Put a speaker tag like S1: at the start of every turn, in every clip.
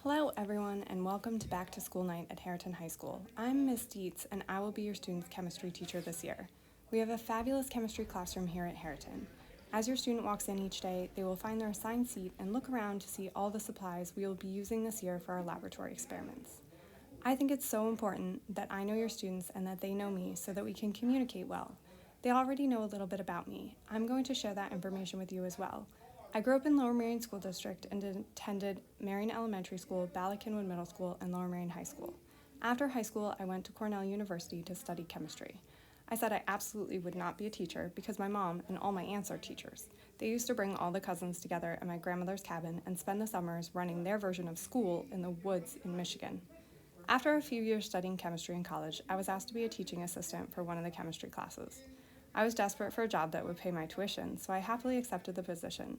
S1: Hello everyone and welcome to Back to School Night at Harriton High School. I'm Miss Dietz and I will be your student's chemistry teacher this year. We have a fabulous chemistry classroom here at Harriton. As your student walks in each day, they will find their assigned seat and look around to see all the supplies we will be using this year for our laboratory experiments. I think it's so important that I know your students and that they know me so that we can communicate well. They already know a little bit about me. I'm going to share that information with you as well. I grew up in Lower Merion School District and attended Marion Elementary School, Ballackinwood Middle School, and Lower Merion High School. After high school, I went to Cornell University to study chemistry. I said I absolutely would not be a teacher because my mom and all my aunts are teachers. They used to bring all the cousins together at my grandmother's cabin and spend the summers running their version of school in the woods in Michigan. After a few years studying chemistry in college, I was asked to be a teaching assistant for one of the chemistry classes. I was desperate for a job that would pay my tuition, so I happily accepted the position.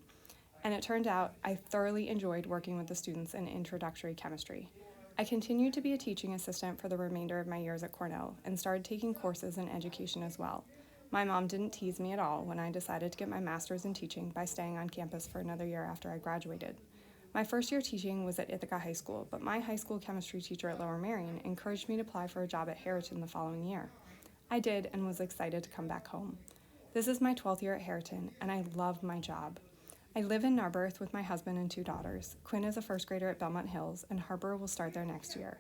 S1: And it turned out I thoroughly enjoyed working with the students in introductory chemistry. I continued to be a teaching assistant for the remainder of my years at Cornell and started taking courses in education as well. My mom didn't tease me at all when I decided to get my master's in teaching by staying on campus for another year after I graduated. My first year teaching was at Ithaca High School, but my high school chemistry teacher at Lower Merion encouraged me to apply for a job at Harriton the following year. I did and was excited to come back home. This is my 12th year at Harriton, and I love my job. I live in Narberth with my husband and 2 daughters. Quinn is a first grader at Belmont Hills, and Harper will start there next year.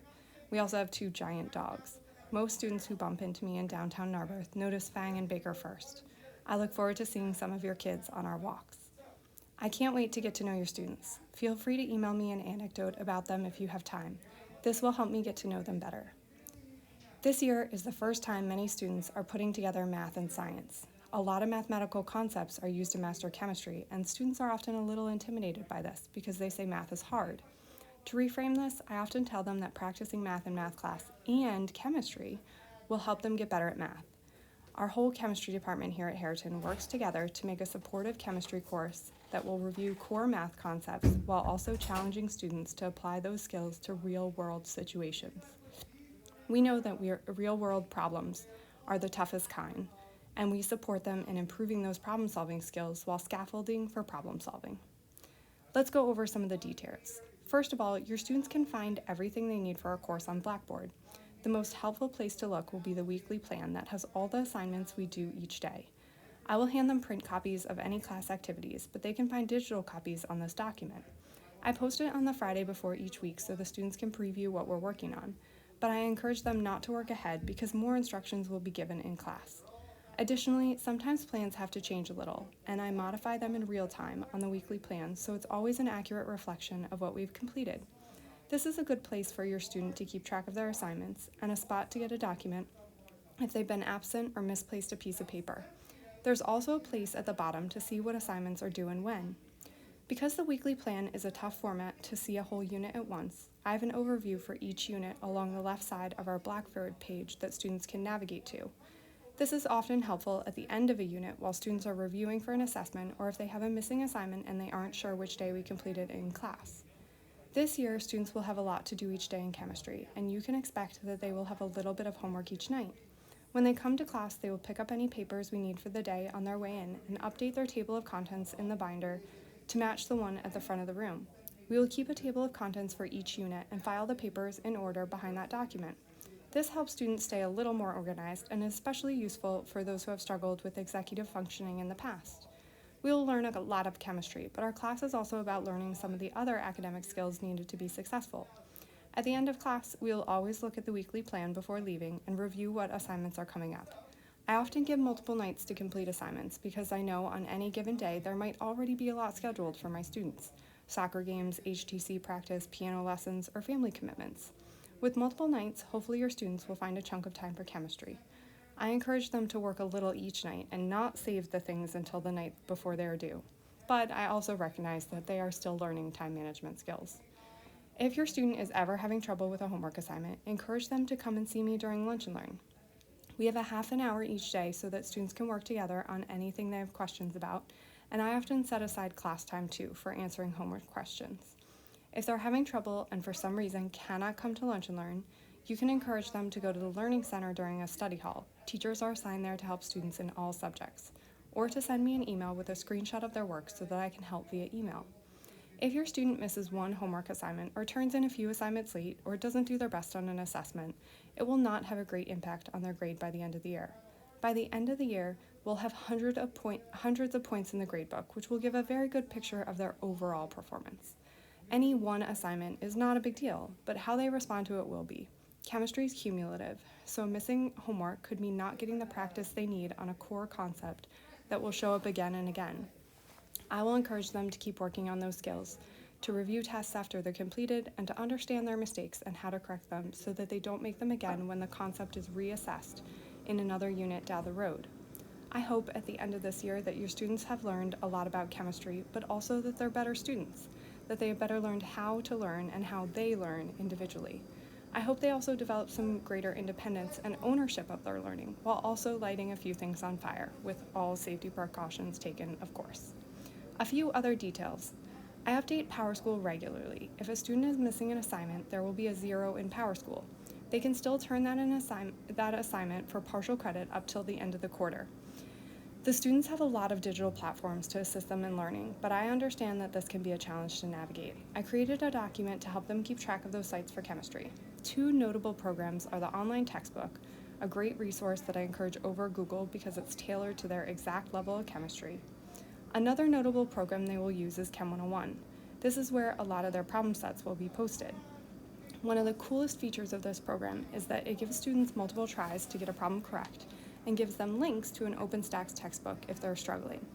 S1: We also have 2 giant dogs. Most students who bump into me in downtown Narberth notice Fang and Baker first. I look forward to seeing some of your kids on our walks. I can't wait to get to know your students. Feel free to email me an anecdote about them if you have time. This will help me get to know them better. This year is the first time many students are putting together math and science. A lot of mathematical concepts are used to master chemistry, and students are often a little intimidated by this because they say math is hard. To reframe this, I often tell them that practicing math in math class and chemistry will help them get better at math. Our whole chemistry department here at Harriton works together to make a supportive chemistry course that will review core math concepts while also challenging students to apply those skills to real-world situations. We know that real-world problems are the toughest kind, and we support them in improving those problem-solving skills while scaffolding for problem-solving. Let's go over some of the details. First of all, your students can find everything they need for our course on Blackboard. The most helpful place to look will be the weekly plan that has all the assignments we do each day. I will hand them print copies of any class activities, but they can find digital copies on this document. I post it on the Friday before each week so the students can preview what we're working on, but I encourage them not to work ahead because more instructions will be given in class. Additionally, sometimes plans have to change a little, and I modify them in real time on the weekly plan so it's always an accurate reflection of what we've completed. This is a good place for your student to keep track of their assignments and a spot to get a document if they've been absent or misplaced a piece of paper. There's also a place at the bottom to see what assignments are due and when. Because the weekly plan is a tough format to see a whole unit at once, I have an overview for each unit along the left side of our Blackboard page that students can navigate to. This is often helpful at the end of a unit while students are reviewing for an assessment or if they have a missing assignment and they aren't sure which day we completed it in class. This year, students will have a lot to do each day in chemistry, and you can expect that they will have a little bit of homework each night. When they come to class, they will pick up any papers we need for the day on their way in and update their table of contents in the binder to match the one at the front of the room. We will keep a table of contents for each unit and file the papers in order behind that document. This helps students stay a little more organized and is especially useful for those who have struggled with executive functioning in the past. We will learn a lot of chemistry, but our class is also about learning some of the other academic skills needed to be successful. At the end of class, we will always look at the weekly plan before leaving and review what assignments are coming up. I often give multiple nights to complete assignments because I know on any given day there might already be a lot scheduled for my students: soccer games, HTC practice, piano lessons, or family commitments. With multiple nights, hopefully your students will find a chunk of time for chemistry. I encourage them to work a little each night and not save the things until the night before they are due. But I also recognize that they are still learning time management skills. If your student is ever having trouble with a homework assignment, encourage them to come and see me during lunch and learn. We have a half an hour each day so that students can work together on anything they have questions about, and I often set aside class time too for answering homework questions. If they're having trouble and for some reason cannot come to lunch and learn, you can encourage them to go to the Learning Center during a study hall. Teachers are assigned there to help students in all subjects, or to send me an email with a screenshot of their work so that I can help via email. If your student misses one homework assignment or turns in a few assignments late or doesn't do their best on an assessment, it will not have a great impact on their grade by the end of the year. By the end of the year, we'll have hundreds of points in the gradebook, which will give a very good picture of their overall performance. Any one assignment is not a big deal, but how they respond to it will be. Chemistry is cumulative, so missing homework could mean not getting the practice they need on a core concept that will show up again and again. I will encourage them to keep working on those skills, to review tests after they're completed, and to understand their mistakes and how to correct them so that they don't make them again when the concept is reassessed in another unit down the road. I hope at the end of this year that your students have learned a lot about chemistry, but also that they're better students, that they have better learned how to learn and how they learn individually. I hope they also develop some greater independence and ownership of their learning, while also lighting a few things on fire, with all safety precautions taken, of course. A few other details. I update PowerSchool regularly. If a student is missing an assignment, there will be a 0 in PowerSchool. They can still turn that assignment for partial credit up till the end of the quarter. The students have a lot of digital platforms to assist them in learning, but I understand that this can be a challenge to navigate. I created a document to help them keep track of those sites for chemistry. Two notable programs are the online textbook, a great resource that I encourage over Google because it's tailored to their exact level of chemistry. Another notable program they will use is Chem 101. This is where a lot of their problem sets will be posted. One of the coolest features of this program is that it gives students multiple tries to get a problem correct and gives them links to an OpenStax textbook if they're struggling.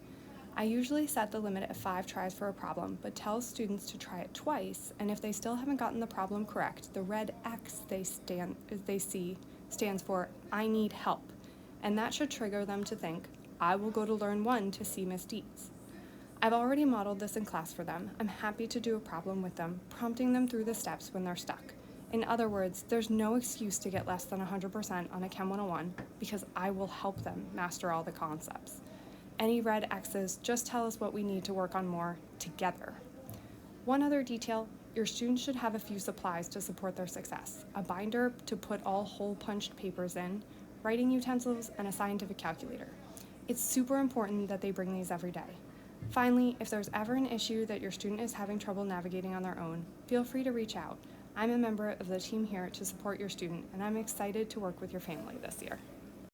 S1: I usually set the limit at 5 tries for a problem, but tell students to try it twice, and if they still haven't gotten the problem correct, the red X they see stands for I need help, and that should trigger them to think, I will go to Learn 1 to see Miss Dietz. I've already modeled this in class for them. I'm happy to do a problem with them, prompting them through the steps when they're stuck. In other words, there's no excuse to get less than 100% on a Chem 101 because I will help them master all the concepts. Any red X's just tell us what we need to work on more together. One other detail, your students should have a few supplies to support their success. A binder to put all hole-punched papers in, writing utensils, and a scientific calculator. It's super important that they bring these every day. Finally, if there's ever an issue that your student is having trouble navigating on their own, feel free to reach out. I'm a member of the team here to support your student, and I'm excited to work with your family this year.